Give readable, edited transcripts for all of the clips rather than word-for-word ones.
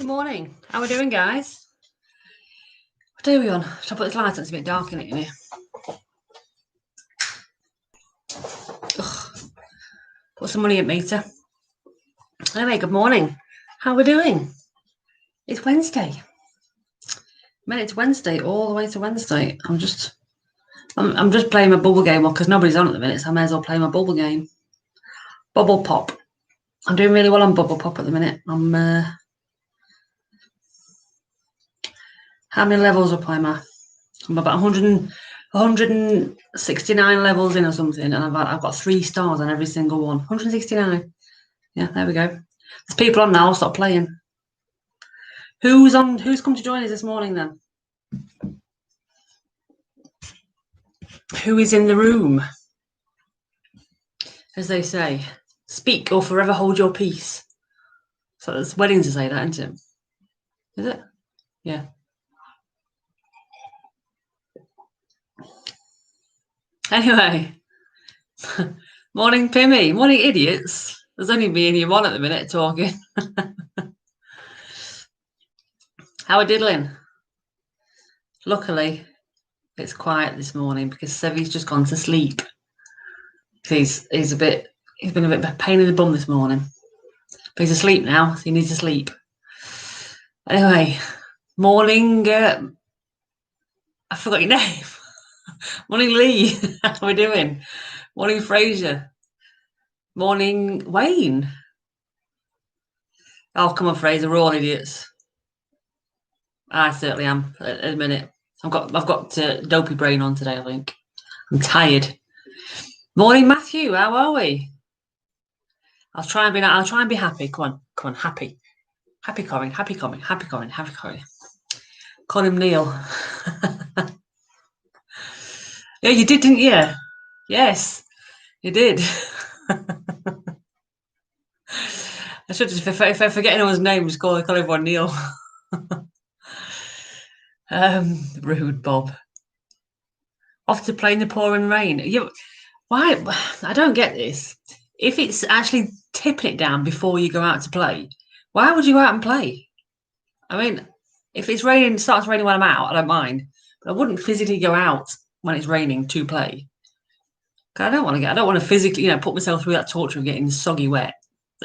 Good morning. How are we doing, guys? What day are we on? Should I put this light on? It's a bit dark in it, in here. Ugh. Put some money in meter. Anyway, good morning. How are we doing? It's Wednesday. Man, it's Wednesday all the way to Wednesday. I'm just playing my bubble game because nobody's on at the minute, so I may as well play my bubble game. Bubble pop. I'm doing really well on bubble pop at the minute. How many levels up am I? I'm about 169 levels in or something, and I've got 3 stars on every single one. 169. Yeah, there we go. There's people on now. I'll stop playing. Who's on? Who's come to join us this morning then? Who is in the room? As they say, speak or forever hold your peace. So it's weddings to say that, isn't it? Is it? Yeah. Anyway, morning, Pimmy. Morning, idiots. There's only me and you one at the minute talking. How are diddling? Luckily, it's quiet this morning because Sevy's just gone to sleep. He's been a bit of a pain in the bum this morning. But he's asleep now, so he needs to sleep. Anyway, morning. I forgot your name. Morning, Lee. How are we doing? Morning, Fraser. Morning, Wayne. Oh, come on, Fraser. We're all idiots. I certainly am. At a minute, I've got dopey brain on today. I think I'm tired. Morning, Matthew. How are we? I'll try and be happy. Come on, happy. Happy Corrine. Call him Neil. Yeah, you did, didn't you? Yes, you did. I should just, if I forget anyone's name, just call everyone Neil. Rude Bob. Off to play in the pouring rain. Why? I don't get this. If it's actually tipping it down before you go out to play, why would you go out and play? I mean, if it's raining, starts raining when I'm out, I don't mind. But I wouldn't physically go out when it's raining to play. I don't want to physically, put myself through that torture of getting soggy wet.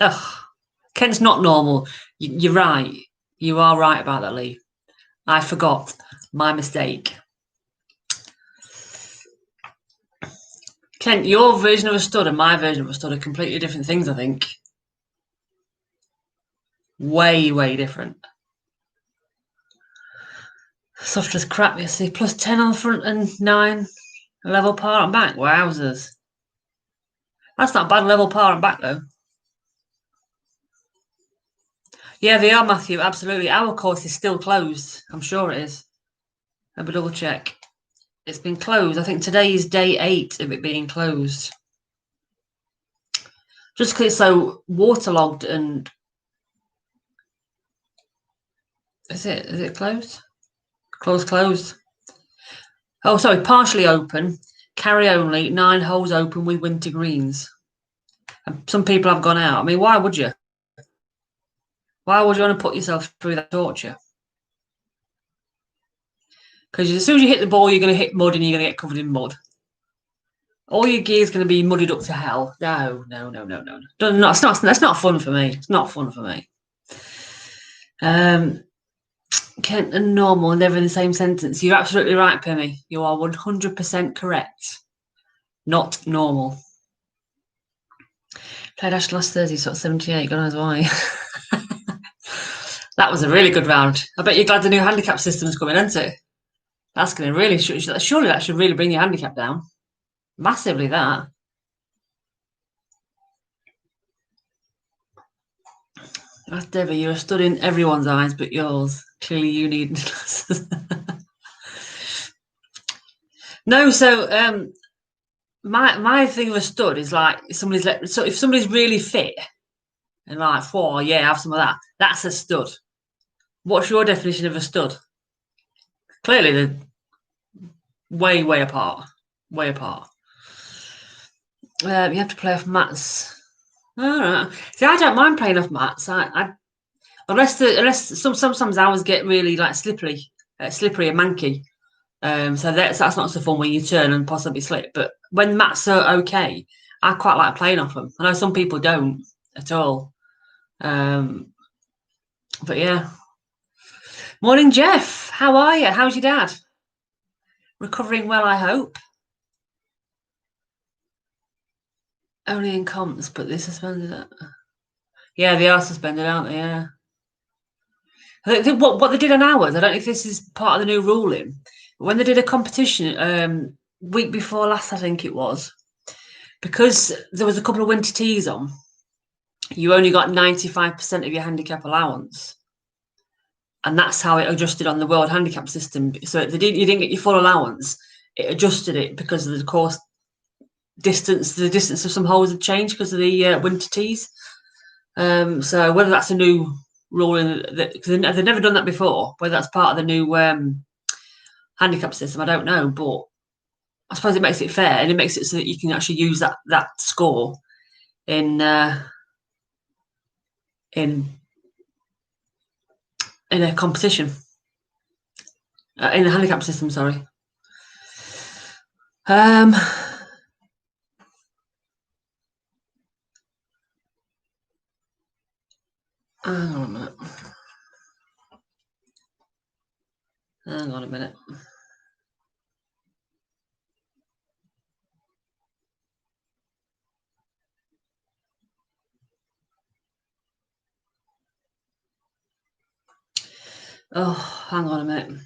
Ugh. Kent's not normal. You're right. You are right about that, Lee. I forgot. My mistake. Kent, your version of a stud and my version of a stud are completely different things, I think. Way, way different. Soft as crap, you see. Plus 10 on the front and 9 level par and back. Wowzers. That's not bad level par and back, though. Yeah, they are, Matthew. Absolutely. Our course is still closed. I'm sure it is. Let me double check. It's been closed. I think today is day 8 of it being closed. Just because it's so waterlogged and... Is it closed? Closed. Oh, sorry, partially open. Carry only. 9 holes open with winter greens. And some people have gone out. I mean, why would you? Why would you want to put yourself through that torture? Because as soon as you hit the ball, you're going to hit mud and you're going to get covered in mud. All your gear's going to be muddied up to hell. No. That's not fun for me. It's not fun for me. Kent and normal, never in the same sentence. You're absolutely right, Pimmy. You are 100% correct. Not normal. Played Ash last Thursday, so 78. God knows why. That was a really good round. I bet you're glad the new handicap system's coming, isn't it? That's going to really, surely that should really bring your handicap down. Massively, that. That's Debbie, you're a stud in everyone's eyes but yours. Clearly you need glasses. No, so my thing of a stud is like if somebody's really fit and like, oh yeah, have some of that. That's a stud. What's your definition of a stud? Clearly they're way, way apart. Way apart. You have to play off mats. All right. See, I don't mind playing off mats. Sometimes ours get really like slippery and manky. So that's not so fun when you turn and possibly slip. But when mats are okay, I quite like playing off them. I know some people don't at all. But yeah. Morning, Jeff. How are you? How's your dad? Recovering well, I hope. Only in comps, but they're suspended. Yeah, they are suspended, aren't they? Yeah. What they did on ours, I don't know if this is part of the new ruling. When they did a competition week before last, I think it was, because there was a couple of winter teas on, you only got 95% of your handicap allowance. And that's how it adjusted on the world handicap system. So you didn't get your full allowance. It adjusted it because of the course distance. The distance of some holes had changed because of the winter teas. So whether that's a new ruling, because they've never done that before, whether that's part of the new handicap system, I don't know. But I suppose it makes it fair, and it makes it so that you can actually use that score in a competition in a handicap system. Sorry. Hang on a minute. Hang on a minute. Oh, hang on a minute.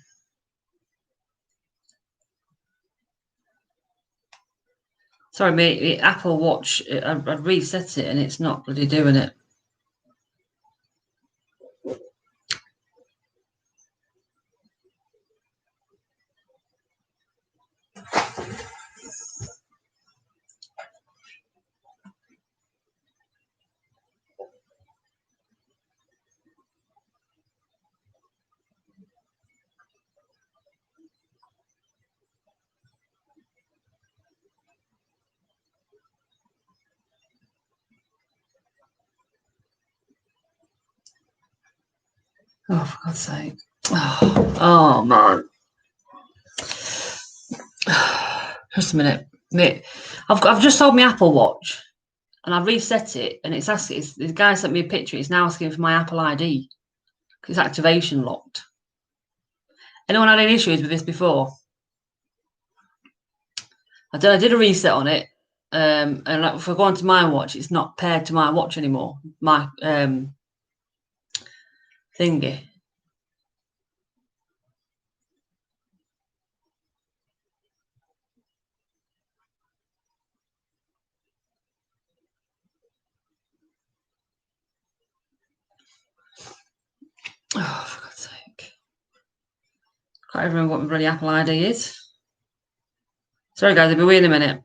Sorry, mate. The Apple Watch, I'd reset it and it's not bloody doing it. Oh, for God's sake. Oh man. Just a minute. Mate, I've just sold my Apple Watch and I've reset it and it's asking, the guy sent me a picture, it's now asking for my Apple ID because it's activation locked. Anyone had any issues with this before? I did a reset on it. And like, if I go onto my watch, it's not paired to my watch anymore. My thingy. Oh, for God's sake. Can't even remember what my bloody Apple ID is. Sorry, guys, I'll be with you in a minute.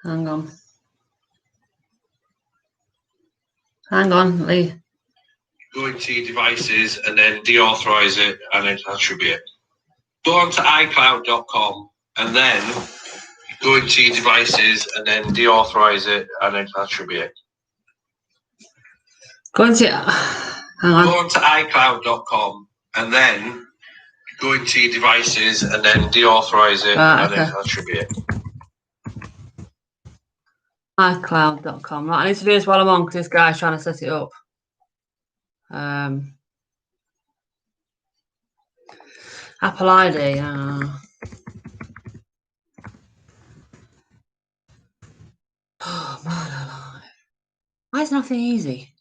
Hang on. Hang on, Lee. Go into your devices and then deauthorize it, and then that should be it. Go on to iCloud.com and then go into your devices and then deauthorize it, and then that should be it. Go into hang on. Go on to iCloud.com and then go into your devices and then deauthorize it, and then that should be it. iCloud.com. Right, I need to do this while I'm on because this guy's trying to set it up. Apple ID. Oh man alive. Why is nothing easy?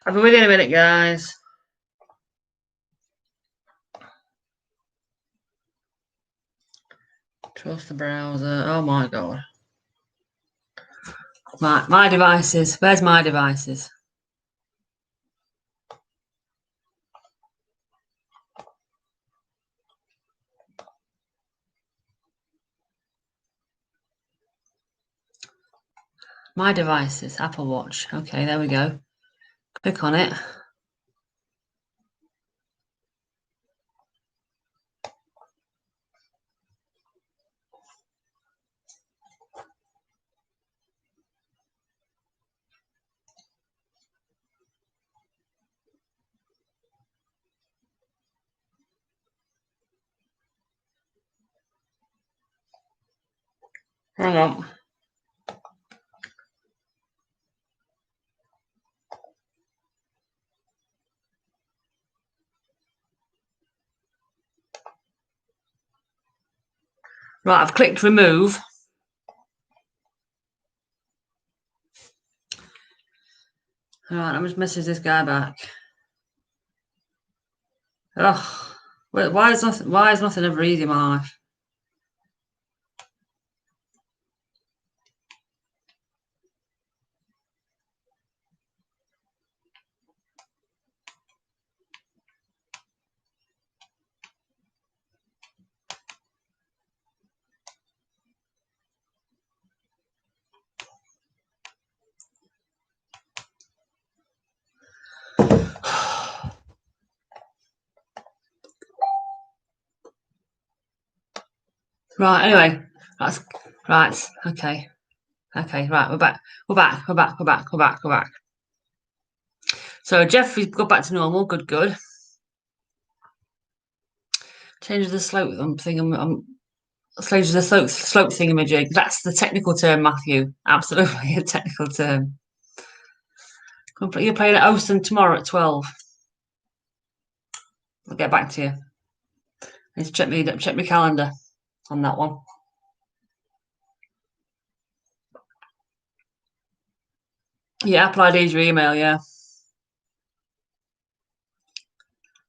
I'll be with you in a minute, guys. Trust the browser. Oh my god. My devices. Where's my devices? My devices. Apple Watch. Okay, there we go. Click on it. Hang on. Right, I've clicked remove. All right, let me just message this guy back. Ugh. Why is nothing ever easy in my life? Right, anyway, that's right. Okay. Okay, right, we're back. We're back. So Jeffrey's got back to normal. Good. Change the slope thing. Change the slope thingamajig. That's the technical term, Matthew. Absolutely a technical term. You're playing at Ouston tomorrow at 12. I'll get back to you. Let's check my calendar on that one. Yeah, Apple ID's your email, yeah.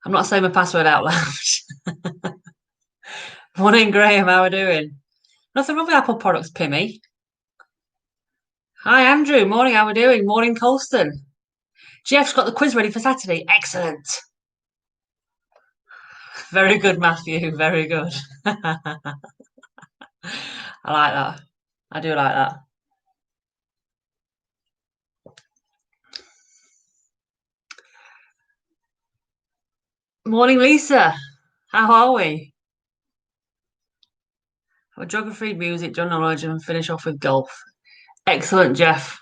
I'm not saying my password out loud. Morning, Graham. How are we doing? Nothing wrong with Apple products, Pimmy. Hi, Andrew. Morning. How are we doing? Morning, Colston. Jeff's got the quiz ready for Saturday. Excellent. Very good, Matthew. Very good. I like that. I do like that. Morning, Lisa. How are we? Our geography, music, general knowledge, and finish off with golf. Excellent, Jeff.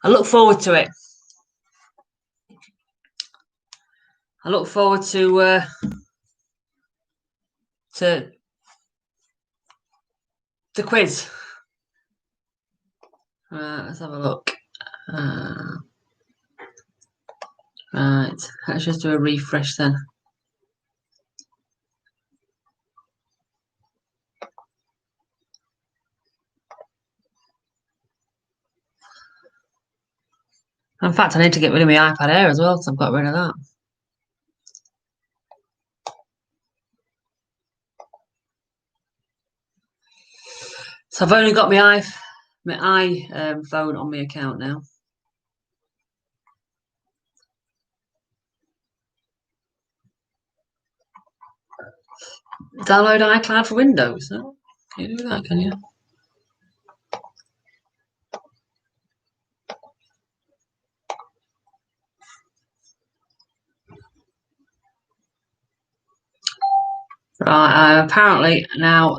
I look forward to it. I look forward to the quiz. Let's have a look. Right, let's just do a refresh then. In fact, I need to get rid of my iPad Air as well, so I've got rid of that. So I've only got my iPhone on my account now. Download iCloud for Windows. No? Can you do that, can you? Right, apparently now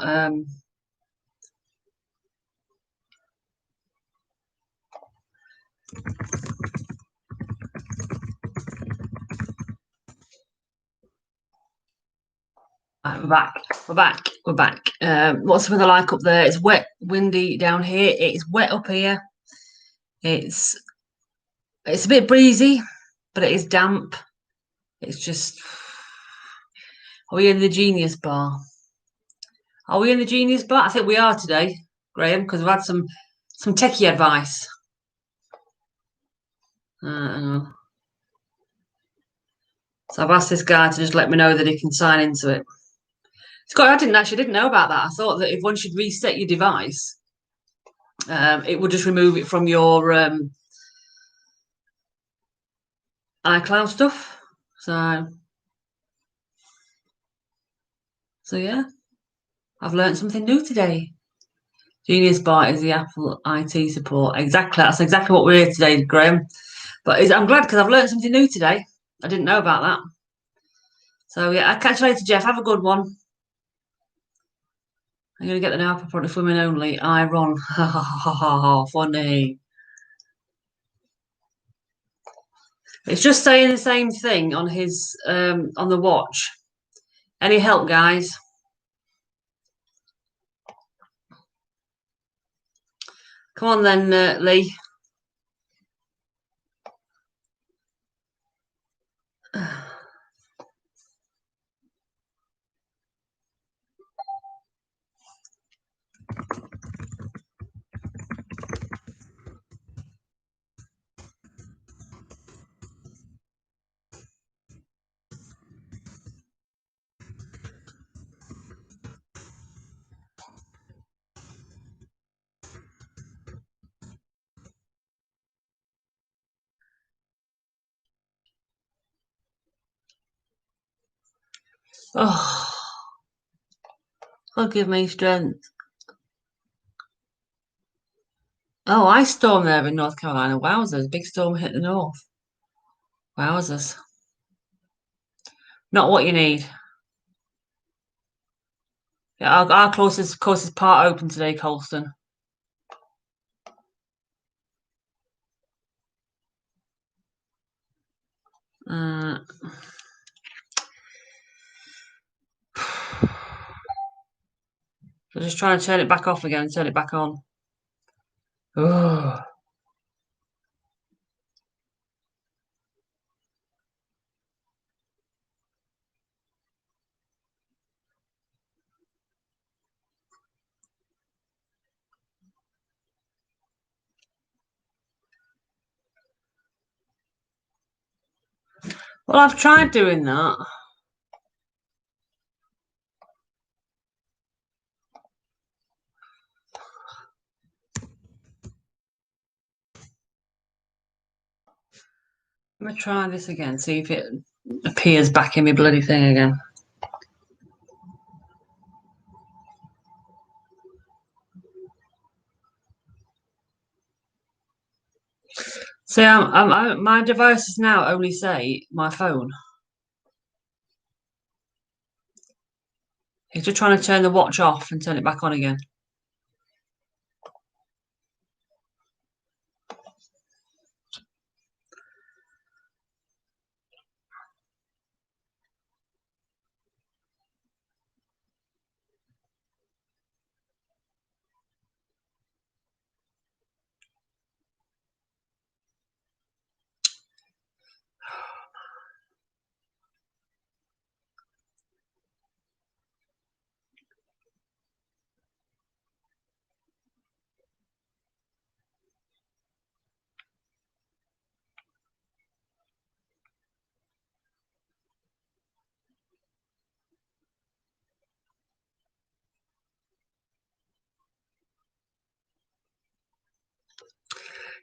right, we're back. What's the weather like up there? It's wet, windy down here. It's wet up here. It's a bit breezy, but it is damp. It's just. Are we in the Genius Bar? Are we in the Genius Bar? I think we are today, Graham, because we've had some techie advice. I know. So I've asked this guy to just let me know that he can sign into it. I didn't know about that. I thought that if once you'd reset your device, it would just remove it from your iCloud stuff. So yeah, I've learned something new today. Genius Bot is the Apple IT support. Exactly, that's exactly what we're here today, Graham. But I'm glad because I've learned something new today. I didn't know about that. So yeah, I'll catch you later, Jeff. Have a good one. I'm going to get the new Apple product for women only. Iron. Ha ha ha ha ha. Funny. It's just saying the same thing on his on the watch. Any help, guys? Come on then, Lee. Oh, God give me strength. Oh, ice storm there in North Carolina. Wowzers. Big storm hit the north. Wowzers. Not what you need. Yeah, our closest part open today, Colston. Uh, so just trying to turn it back off again and turn it back on. Oh. Well, I've tried doing that. Let me try this again, see if it appears back in my bloody thing again. See, my devices now only say my phone. It's just trying to turn the watch off and turn it back on again.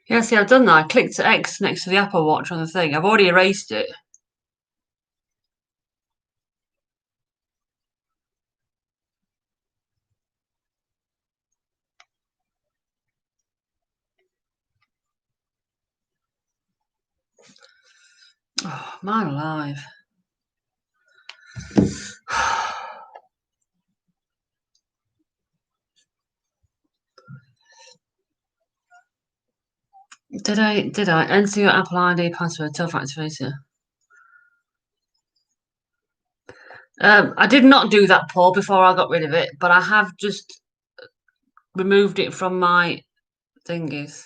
Yeah, see, I've done that. I clicked X next to the Apple Watch on the thing. I've already erased it. Oh, man alive. Did I enter your Apple ID password self-activator? I did not do that, Paul, before I got rid of it, but I have just removed it from my thingies.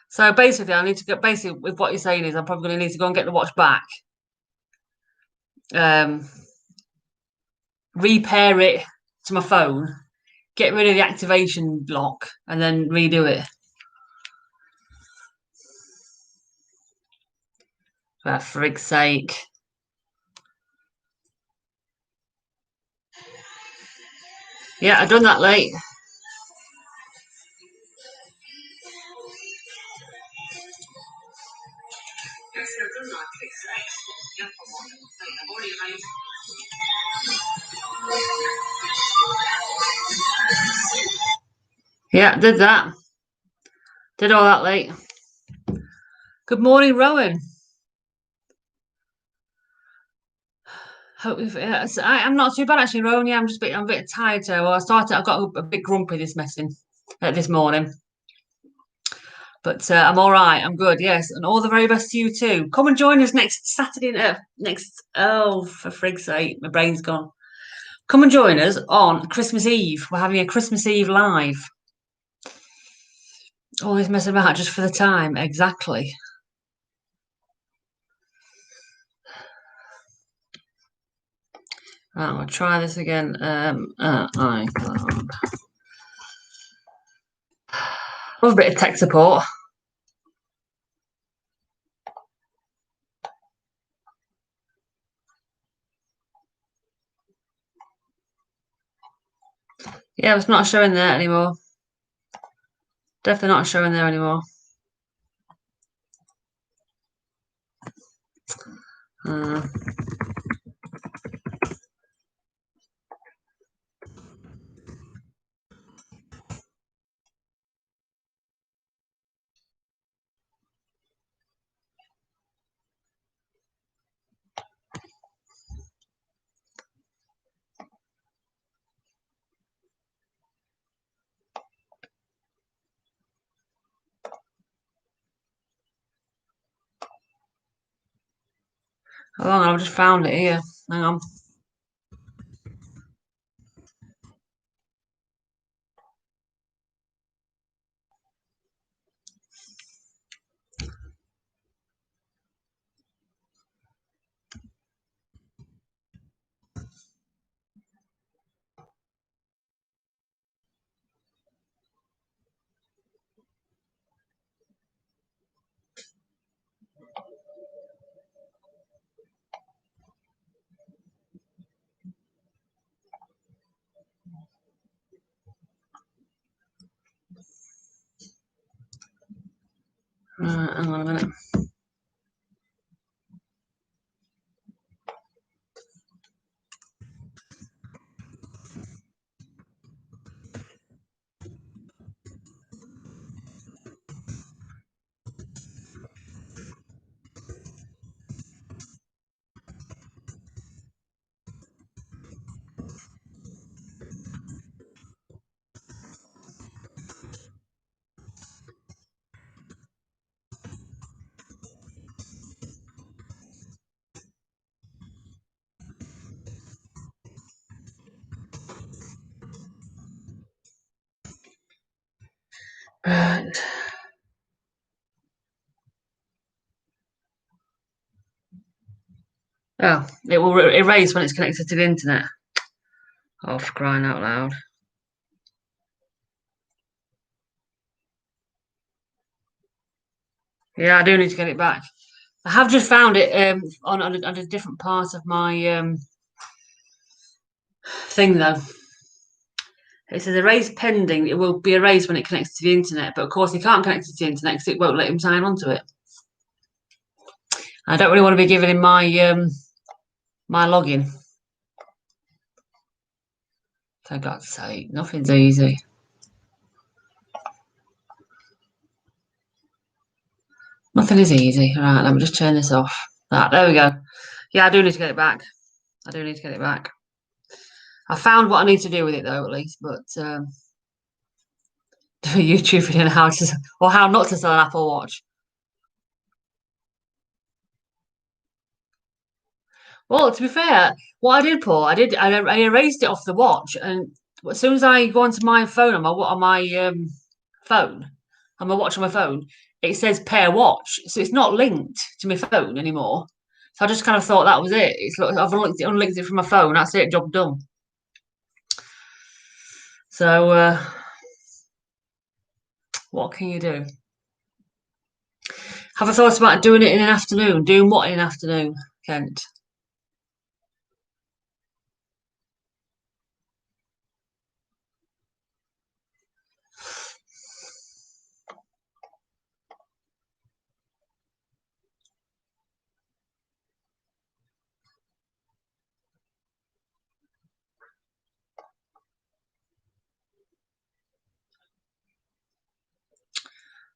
So basically, I need to get with what you're saying is I'm probably going to need to go and get the watch back, repair it to my phone, get rid of the activation block, and then redo it. For frig's sake. Yeah, I've done that late. Yeah, did that. Did all that late. Good morning, Rowan. I'm not too bad actually, Rowan. Yeah, I'm a bit tired. So I got a bit grumpy this morning. But I'm all right. I'm good. Yes, and all the very best to you too. Come and join us next Saturday. Oh, for frig's sake, my brain's gone. Come and join us on Christmas Eve. We're having a Christmas Eve live. All this messing about just for the time, exactly. Right, we'll try this again. iCloud. Love a bit of tech support. Yeah, it's not showing there anymore. Definitely not showing there anymore. Hold on, I've just found it here. Hang on. Hang on a minute. Right. Oh, it will erase when it's connected to the internet. Oh, for crying out loud. Yeah, I do need to get it back. I have just found it on a different part of my thing though. It says erase pending. It will be erased when it connects to the internet, but of course he can't connect it to the internet because it won't let him sign onto it. I don't really want to be giving him my login. For God's sake, nothing's easy. Nothing is easy. All right, let me just turn this off. Right, there we go. Yeah, I do need to get it back. I do need to get it back. I found what I need to do with it though, at least. But YouTube video on how not to sell an Apple Watch. Well, to be fair, what I did, Paul, I erased it off the watch, and as soon as I go onto my phone on my phone, on my watch on my phone, it says pair watch, so it's not linked to my phone anymore. So I just kind of thought that was it. I've unlinked it from my phone. That's it. Job done. So what can you do? Have I thought about doing it in an afternoon? Doing what in an afternoon, Kent?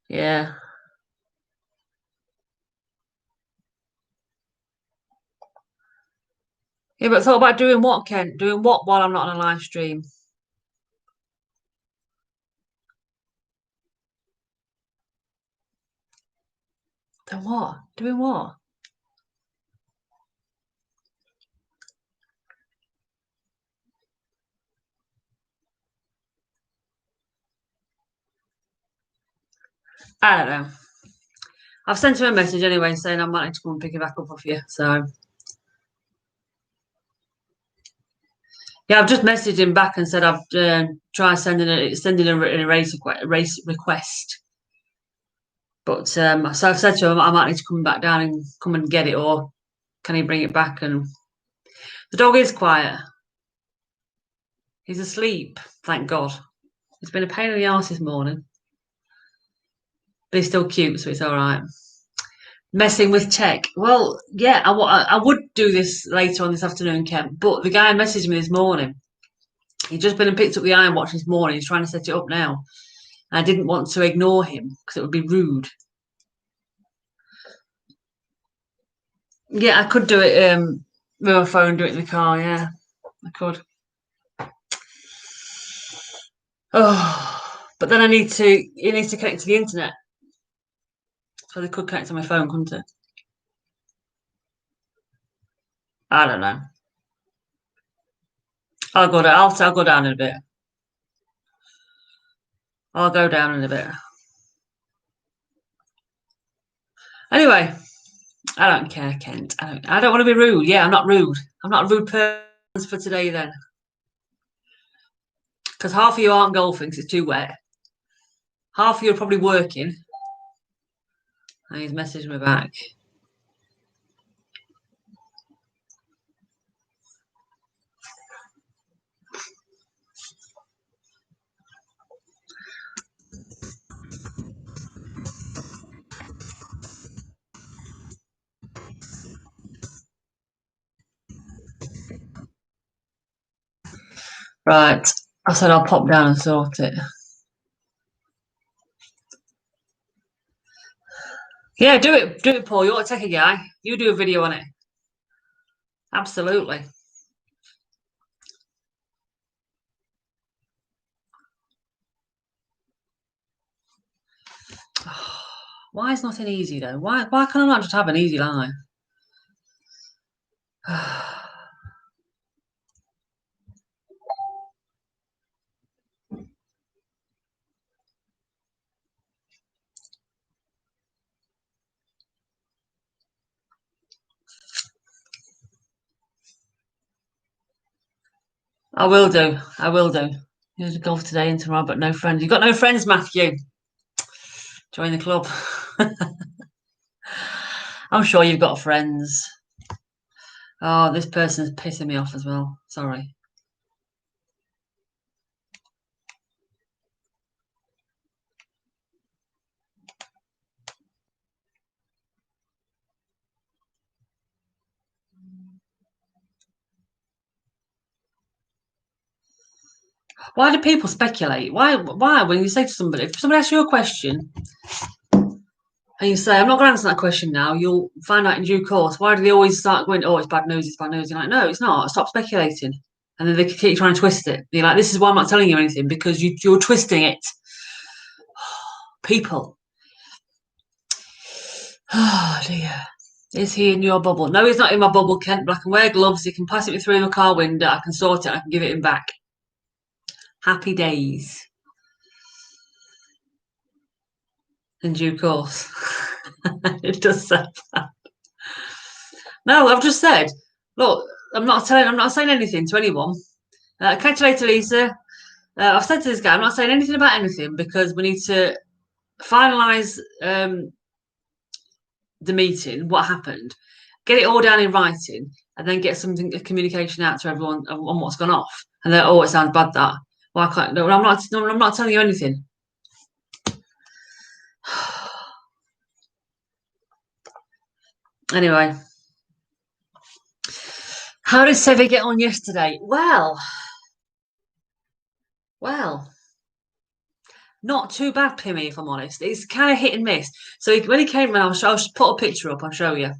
Yeah. Yeah, but I thought about doing what, Kent? Doing what while I'm not on a live stream? Then what? Doing what? I don't know. I've sent him a message anyway saying I'm wanting to come and pick it back up off you. So yeah, I've just messaged him back and said I've tried sending a race request. But so I've said to him I might need to come back down and come and get it, or can he bring it back? And the dog is quiet. He's asleep, thank God. It's been a pain in the arse this morning. But he's still cute, so it's all right. Messing with tech. Well, yeah, I would do this later on this afternoon, Kent, but the guy messaged me this morning. He'd just been and picked up the Iron Watch this morning. He's trying to set it up now. And I didn't want to ignore him because it would be rude. Yeah, I could do it with my phone, do it in the car, yeah. I could. Oh, but then it needs to connect to the internet. So they could connect to my phone, couldn't it? I don't know. I'll go down. I'll go down in a bit. I'll go down in a bit. Anyway, I don't care, Kent. I don't want to be rude. Yeah, I'm not rude. I'm not a rude person for today then. Because half of you aren't golfing because it's too wet. Half of you are probably working. And he's messaged me back. Right. I said I'll pop down and sort it. Yeah, do it. Do it, Paul. You ought to take a guy. You do a video on it. Absolutely. Why is nothing easy though? Why can I not just have an easy life? I will do. I will do. You to golf today and tomorrow, but no friends. You've got no friends, Matthew. Join the club. I'm sure you've got friends. Oh, this person's pissing me off as well. Sorry. Why do people speculate? Why when you say to somebody, if somebody asks you a question and you say, I'm not going to answer that question now, you'll find out in due course. Why do they always start going, oh, it's bad news, it's bad news? You're like, no, it's not. Stop speculating. And then they keep trying to twist it. You're like, this is why I'm not telling you anything, because you're twisting it. People. Oh, dear. Is he in your bubble? No, he's not in my bubble, Kent. But I can wear gloves. He can pass it me through the car window. I can sort it. I can give it him back. Happy days. In due course. It does say that. No, I've just said, look, I'm not saying anything to anyone. Catch you later, Lisa. I've said to this guy, I'm not saying anything about anything because we need to finalise the meeting, what happened, get it all down in writing, and then get a communication out to everyone on what's gone off. And then, oh, it sounds bad that. Well, I can't. No, I'm not. No, I'm not telling you anything. Anyway, how did Sevi get on yesterday? Well, not too bad, Pimmy, if I'm honest. It's kind of hit and miss. So when he came in, I'll put a picture up. I'll show you.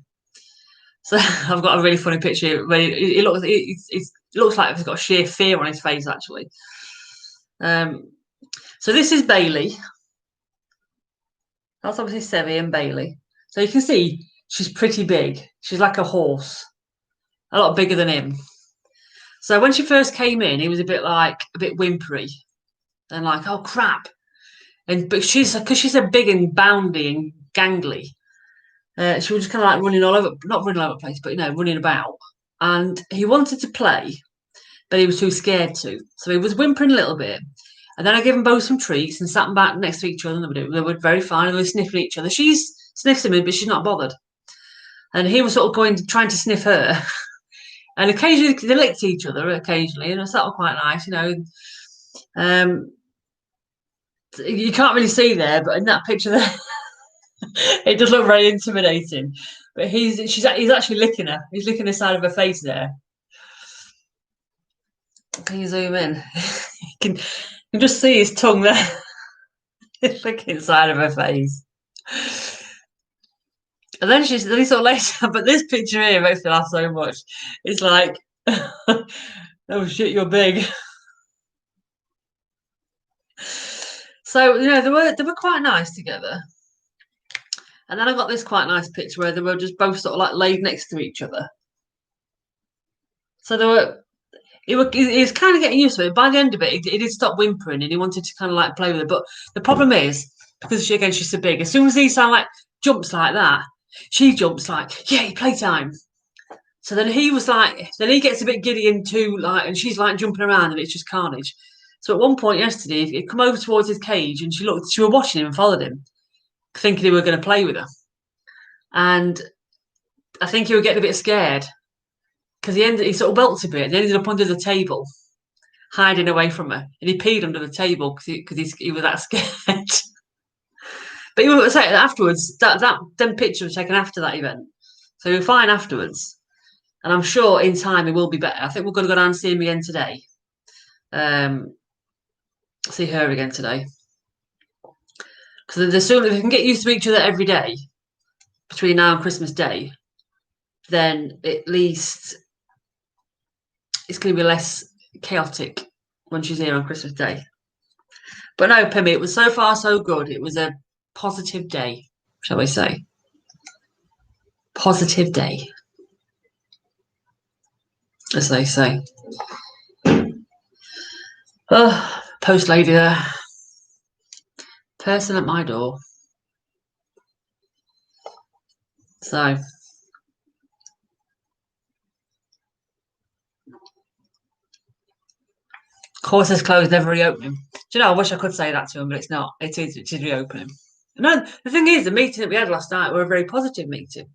So I've got a really funny picture. Where it looks like he's got sheer fear on his face, actually. So this is Bailey. That's obviously Sevi and Bailey. So you can see she's pretty big. She's like a horse, a lot bigger than him. So when she first came in, he was a bit whimpery and like, oh crap. But because she's a big and boundy and gangly, she was just kind of like running all over, not running all over the place, but running about. And he wanted to play, but he was too scared to. So he was whimpering a little bit. And then I gave them both some treats and sat them back next to each other. And they were very fine. They were sniffing each other. She sniffs him, but she's not bothered. And he was sort of trying to sniff her. And occasionally they licked each other occasionally. And that was quite nice, You can't really see there, but in that picture there, it does look very intimidating. But he's actually licking her. He's licking the side of her face there. Can you zoom in? You can just see his tongue there. It's licking the side of her face. And then he sort of lays down. But this picture here makes me laugh so much. It's like, oh shit, you're big. So they were quite nice together. And then I got this quite nice picture where they were just both sort of like laid next to each other. So he was kind of getting used to it. By the end of it, he did stop whimpering and he wanted to kind of like play with it. But the problem is, because she's so big, as soon as he jumps like that, she jumps like, yay, playtime. So then he gets a bit giddy and and she's like jumping around and it's just carnage. So at one point yesterday, he come over towards his cage and she was watching him and followed him, thinking he were going to play with her. And I think he was getting a bit scared because he sort of belts a bit and ended up under the table, hiding away from her. And he peed under the table because he was that scared. But he was saying afterwards, them pictures were taken after that event. So he was fine afterwards. And I'm sure in time he will be better. I think we're going to go down and see him again today. See her again today. Because the sooner they can get used to each other every day between now and Christmas Day, then at least it's going to be less chaotic when she's here on Christmas Day. But no, Pimmy, it was so far so good. It was a positive day, shall we say. Positive day, as they say. Oh, post lady there. Person at my door. So course is closed, never reopening. Do you know, I wish I could say that to him, but it's not. It is reopening. No, the thing is, the meeting that we had last night were a very positive meeting.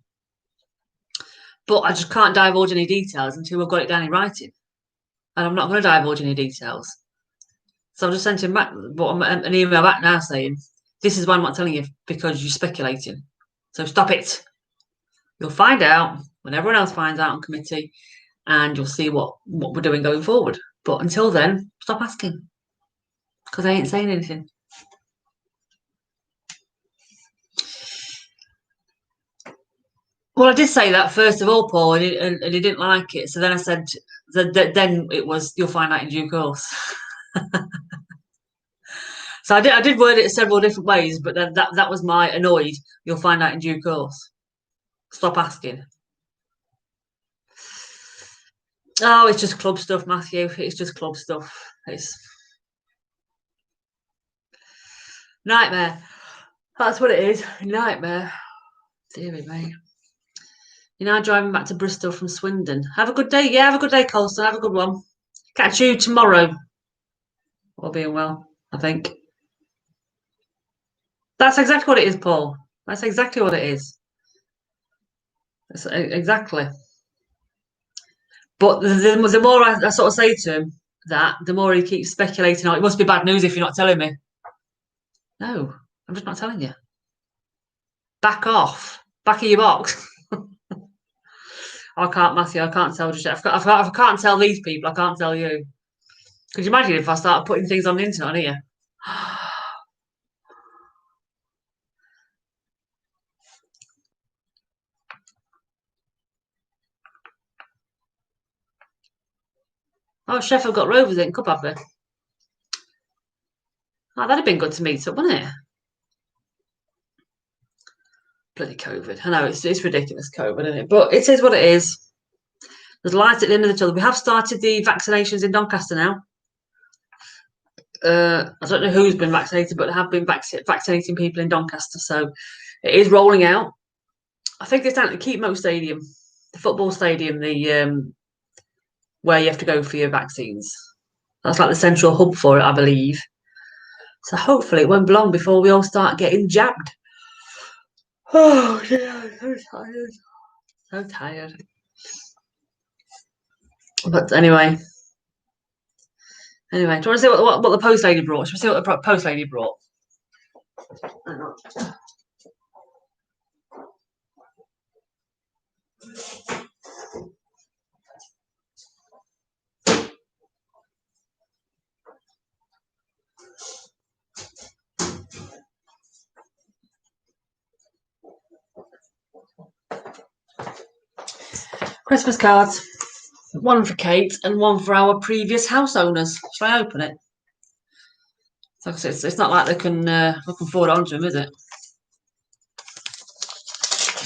But I just can't divulge any details until we've got it down in writing. And I'm not going to divulge any details. So I've just sent him back an email back now saying, this is why I'm not telling you, because you're speculating. So stop it. You'll find out when everyone else finds out on committee, and you'll see what we're doing going forward. But until then, stop asking, because I ain't saying anything. Well, I did say that first of all, Paul, and he didn't like it. So then I said, then it was, you'll find out in due course. So I did word it several different ways, but then that was my annoyed. You'll find out in due course. Stop asking. Oh, it's just club stuff, Matthew. It's just club stuff. It's nightmare. That's what it is. Nightmare. Dear me. You're now driving back to Bristol from Swindon. Have a good day. Yeah, have a good day, Colston. Have a good one. Catch you tomorrow. All being well, I think. That's exactly what it is, Paul. That's exactly what it is. Exactly. But the more I sort of say to him that, the more he keeps speculating. Oh, it must be bad news if you're not telling me. No, I'm just not telling you. Back off. Back of your box. I can't, Matthew. I can't tell just yet. If I can't tell these people, I can't tell you. Could you imagine if I started putting things on the internet here? Oh, Sheffield got Rovers in Cup, have they? Oh, that'd have been good to meet up, wouldn't it? Bloody COVID. I know it's ridiculous, COVID, isn't it? But it is what it is. There's light at the end of the tunnel. We have started the vaccinations in Doncaster now. I don't know who's been vaccinated, but they have been vaccinating people in Doncaster. So it is rolling out. I think it's down at the Keepmoat Stadium, the football stadium, the where you have to go for your vaccines. That's like the central hub for it, I believe. So hopefully it won't be long before we all start getting jabbed. Oh dear, I'm so tired. So tired. But anyway, do you want to see what the post lady brought? Should we see what the post lady brought? Hang on. Christmas cards. One for Kate and one for our previous house owners. Shall I open it? So it's not like they can forward it on to him, is it?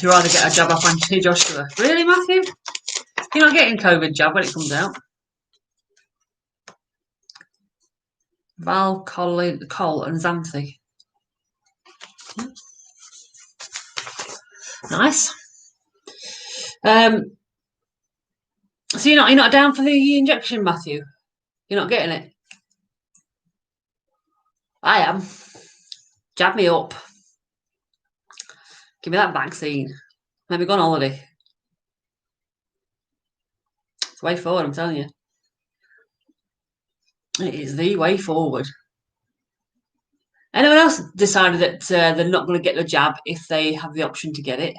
You'd rather get a jab off Anthony Joshua. Really, Matthew? You're not getting COVID jab when it comes out. Val, Cole and Xanthi. Nice. So you're not down for the injection, Matthew? You're not getting it? I am. Jab me up. Give me that vaccine. Let me go on holiday. It's the way forward, I'm telling you. It is the way forward. Anyone else decided that they're not going to get the jab if they have the option to get it?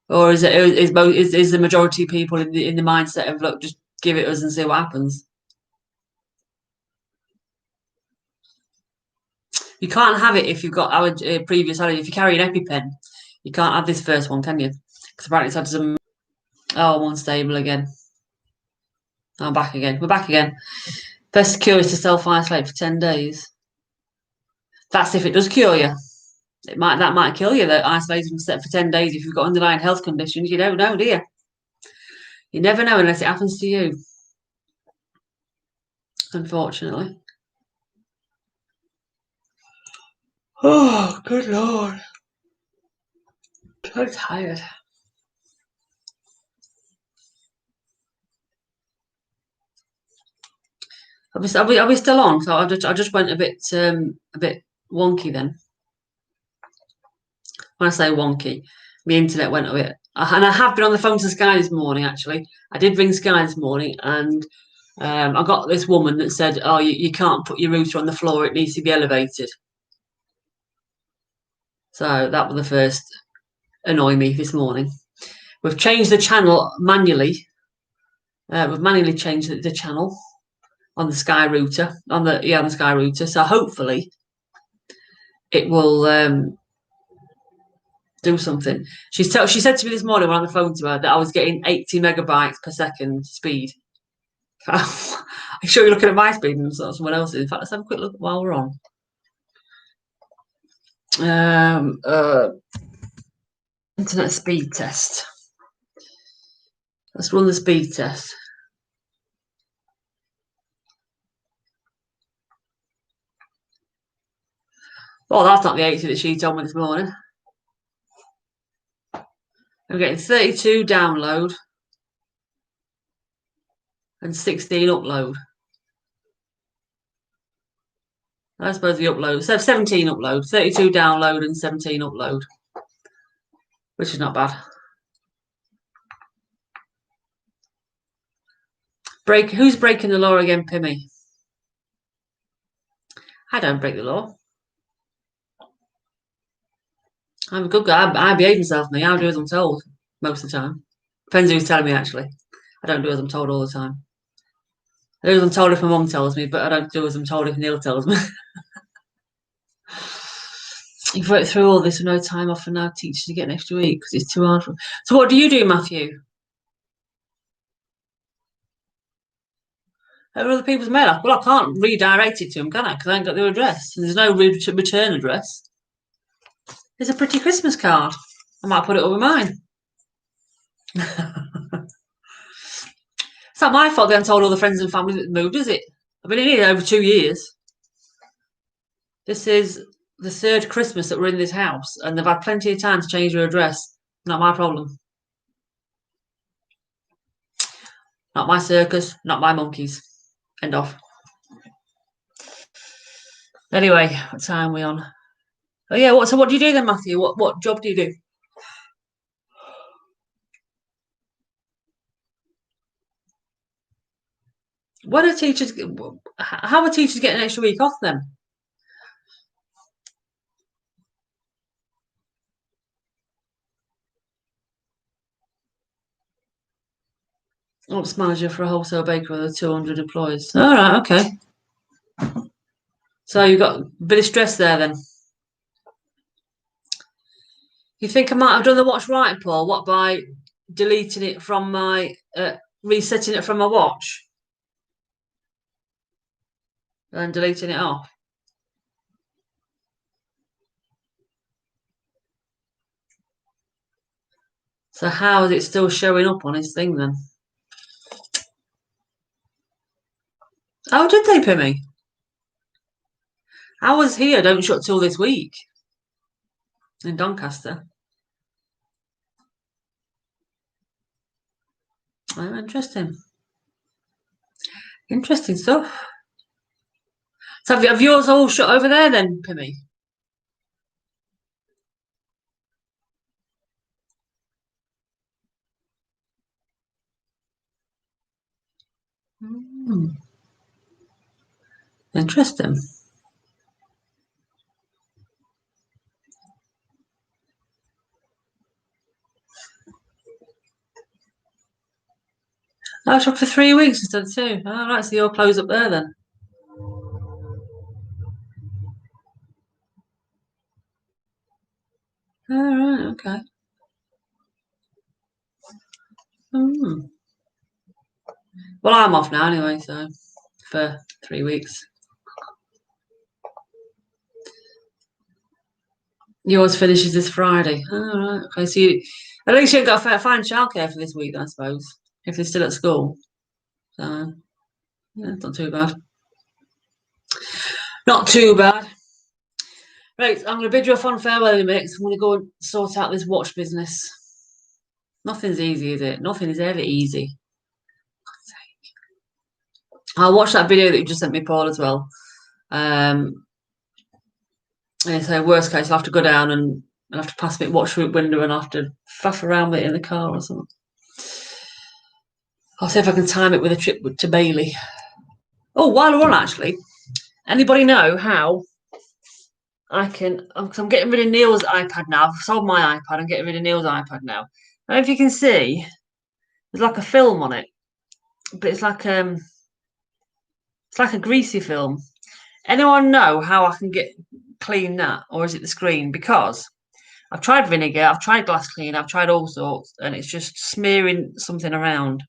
Or is the majority of people in the mindset of, look, just give it us and see what happens? You can't have it if you've got our previous allergy. If you carry an EpiPen, you can't have this first one, can you? Because apparently it's had some. Oh, I'm unstable again. I'm back again. We're back again. Best cure is to self-isolate for 10 days. That's if it does cure you. That might kill you, that isolation for 10 days if you've got underlying health conditions. You don't know, do you? You never know unless it happens to you. Unfortunately. Oh, good Lord. I'm so tired. Are we still on? So I just went a bit wonky then. When I say wonky, my internet went a bit. And I have been on the phone to Sky this morning, actually. I did ring Sky this morning, and I got this woman that said, oh, you can't put your router on the floor, it needs to be elevated. So that was the first annoy me this morning. We've changed the channel manually. We've manually changed the channel on the Sky router, on the Sky router. So hopefully it will do something. She said to me this morning when on the phone to her that I was getting 80 megabytes per second speed. I'm sure you're looking at my speed and not someone else's. In fact, let's have a quick look while we're on. Internet speed test. Let's run the speed test. Oh, that's not the 80 that she told me this morning. I'm getting 32 download and 16 upload. I suppose the upload. So 17 upload, 32 download and 17 upload. which is not bad. Who's breaking the law again, Pimmy? I don't break the law. I'm a good guy. I behave myself, me. I do as I'm told most of the time. Depends who's telling me, actually. I don't do as I'm told all the time. I do as I'm told if my mum tells me, but I don't do as I'm told if Neil tells me. You've worked through all this with no time off and now teachers to get an extra week because it's too hard for. So what do you do, Matthew? Over other people's mail? Well, I can't redirect it to them, can I? Because I ain't got their address. And there's no return address. It's a pretty Christmas card. I might put it over mine. It's not my fault they haven't told all the friends and family that moved, is it? I've been in here over 2 years. This is the third Christmas that we're in this house, and they've had plenty of time to change their address. Not my problem. Not my circus, not my monkeys. End off. Anyway, what time are we on? Oh yeah, so what do you do then, Matthew? What job do you do? When are teachers? How are teachers getting an extra week off then? Ops manager for a wholesale bakery with 200 employees. All right, okay. So you've got a bit of stress there then. You think I might have done the watch right, Paul? What, by deleting it from my, resetting it from my watch? And deleting it off? So how is it still showing up on his thing then? Oh, did they, Pimmy? Hours here don't shut till this week in Doncaster. Oh, interesting. Interesting stuff. So have yours all shut over there then, Pimmy? Interesting. Oh, shop for 3 weeks instead of 2. Oh, right, so you're closed up there then. Oh, right, okay. Well, I'm off now anyway, so for 3 weeks. Yours finishes this Friday. Oh, right, okay. So at least you've got to find childcare for this week, I suppose, if they're still at school. So, yeah, it's not too bad. Not too bad. Right, I'm going to bid you a fond farewell in a minute. I'm going to go and sort out this watch business. Nothing's easy, is it? Nothing is ever easy. I'll watch that video that you just sent me, Paul, as well. And so, worst case, I'll have to go down and I'll have to pass my watch through the window and I'll have to faff around with it in the car or something. I'll see if I can time it with a trip to Bailey. Oh, while we're on, actually, anybody know how I can? Because I'm getting rid of Neil's iPad now. I've sold my iPad. I'm getting rid of Neil's iPad now. I don't know if you can see, there's like a film on it, but it's like a greasy film. Anyone know how I can clean that, or is it the screen? Because I've tried vinegar, I've tried glass cleaner, I've tried all sorts, and it's just smearing something around.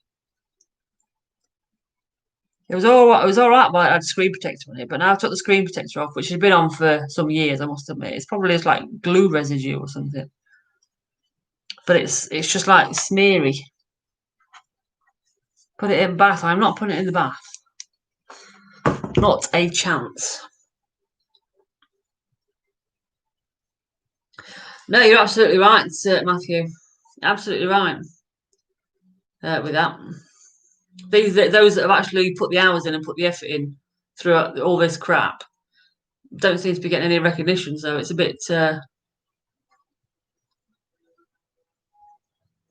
It was all right. It was all right while I had a screen protector on it, but now I've took the screen protector off, which has been on for some years. I must admit, it's probably just like glue residue or something. But it's just like smeary. Put it in bath. I'm not putting it in the bath. Not a chance. No, you're absolutely right, Matthew. Absolutely right with that. Those that have actually put the hours in and put the effort in throughout all this crap don't seem to be getting any recognition. So it's a bit.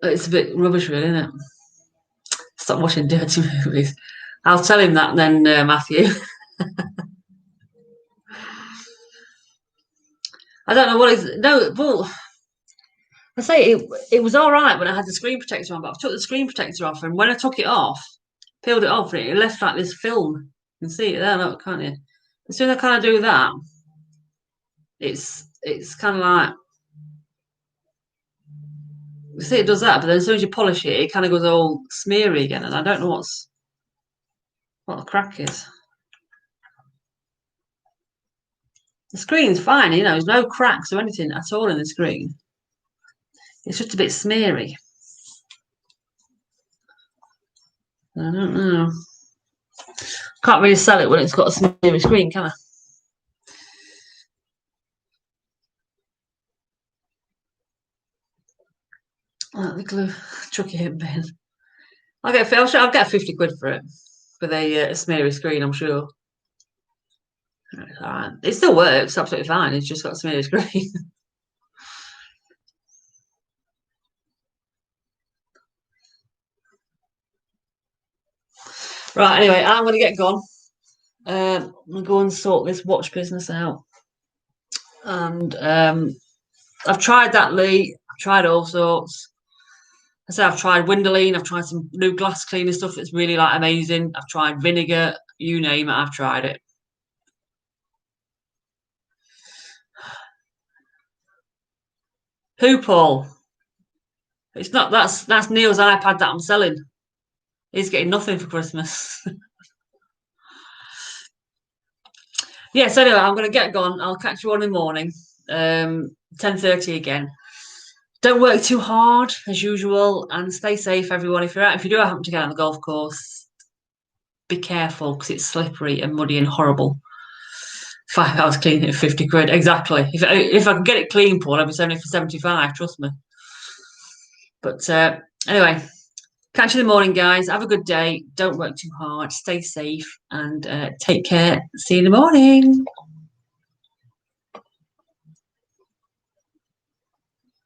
It's a bit rubbish, really, isn't it? Stop watching dirty movies. I'll tell him that then, Matthew. I don't know what is no. Well, I say it was all right when I had the screen protector on, but I took the screen protector off, and when I took it off, peeled it off, it left like this film. You can see it there, look, can't you? As soon as I kind of do that, it's kind of like you see it does that, but then as soon as you polish it, it kind of goes all smeary again, and I don't know what the crack is. The screen's fine, you know, there's no cracks or anything at all in the screen. It's just a bit smeary. I don't know. Can't really sell it when it's got a smeary screen, can I? Oh, the glue, chuck it in bin. I'll get 50 quid for it with a smeary screen, I'm sure. It's all right. It still works absolutely fine. It's just got a smeary screen. Right, anyway, I'm going to get gone. I'm going to go and sort this watch business out. And I've tried that, Lee. I've tried all sorts. I say I've tried Windowline. I've tried some new glass cleaner stuff that's really like amazing. I've tried vinegar. You name it, I've tried it. Who, Paul? It's not. That's Neil's iPad that I'm selling. He's getting nothing for Christmas. Yes, anyway, I'm going to get gone. I'll catch you on in the morning, 10:30 again. Don't work too hard, as usual, and stay safe, everyone. If you do happen to get on the golf course, be careful, because it's slippery and muddy and horrible. 5 hours cleaning at 50 quid. Exactly. If I can get it clean, Paul, I'll be selling it for 75, trust me. But anyway, catch you in the morning, guys. Have a good day. Don't work too hard. Stay safe and take care. See you in the morning.